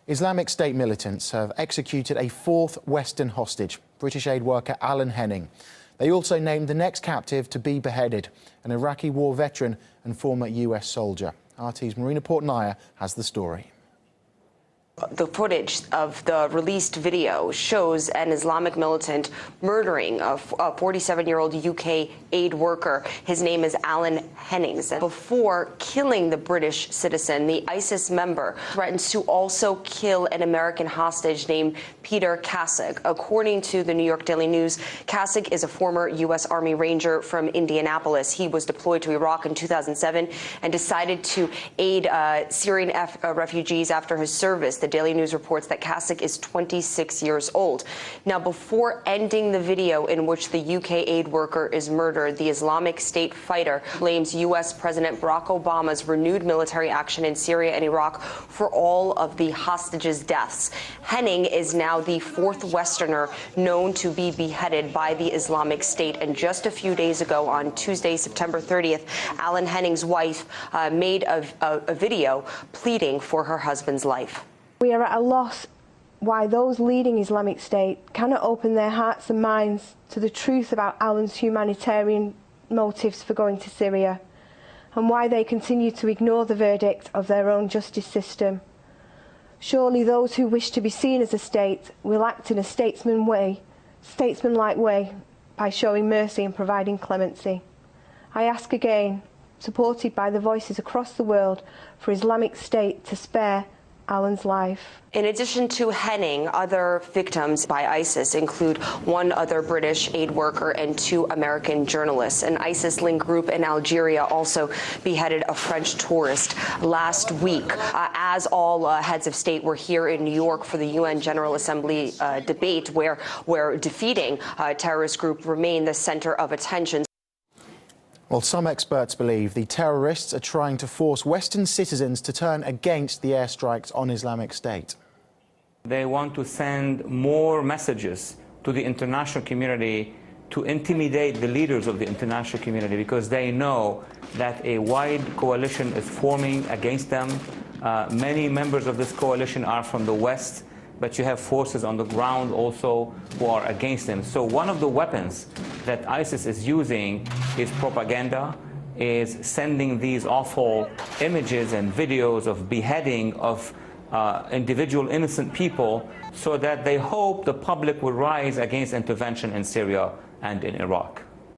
Islamic State militants have executed a fourth Western hostage, British aid worker Alan Henning. They also named the next captive to be beheaded, an Iraqi war veteran and former US soldier. RT's Marina Portnaya has the story. The footage of the released video shows an Islamic militant murdering a 47-year-old UK aid worker. His name is Alan Henning. Before killing the British citizen, the ISIS member threatens to also kill an American hostage named Peter Kasich. According to the New York Daily News, Kasich is a former U.S. Army Ranger from Indianapolis. He was deployed to Iraq in 2007 and decided to aid Syrian refugees after his service. The Daily News reports that Kasich is 26 years old. Now, before ending the video in which the UK aid worker is murdered, the Islamic State fighter blames U.S. President Barack Obama's renewed military action in Syria and Iraq for all of the hostages' deaths. Henning is now the fourth Westerner known to be beheaded by the Islamic State. And just a few days ago, on Tuesday, September 30th, Alan Henning's wife made a video pleading for her husband's life. We are at a loss why those leading Islamic State cannot open their hearts and minds to the truth about Alan's humanitarian motives for going to Syria, and why they continue to ignore the verdict of their own justice system. Surely those who wish to be seen as a state will act in a statesmanlike way by showing mercy and providing clemency. I ask again, supported by the voices across the world, for Islamic State to spare Alan's life. In addition to Henning, other victims by ISIS include one other British aid worker and two American journalists. An ISIS-linked group in Algeria also beheaded a French tourist last week. As all heads of state were here in New York for the UN General Assembly debate, where defeating a terrorist group remained the center of attention. Well, some experts believe the terrorists are trying to force Western citizens to turn against the airstrikes on Islamic State. They want to send more messages to the international community to intimidate the leaders of the international community, because they know that a wide coalition is forming against them. Many members of this coalition are from the West, but you have forces on the ground also who are against them. So one of the weapons that ISIS is using is propaganda, is sending these awful images and videos of beheading of individual innocent people, so that they hope the public will rise against intervention in Syria and in Iraq.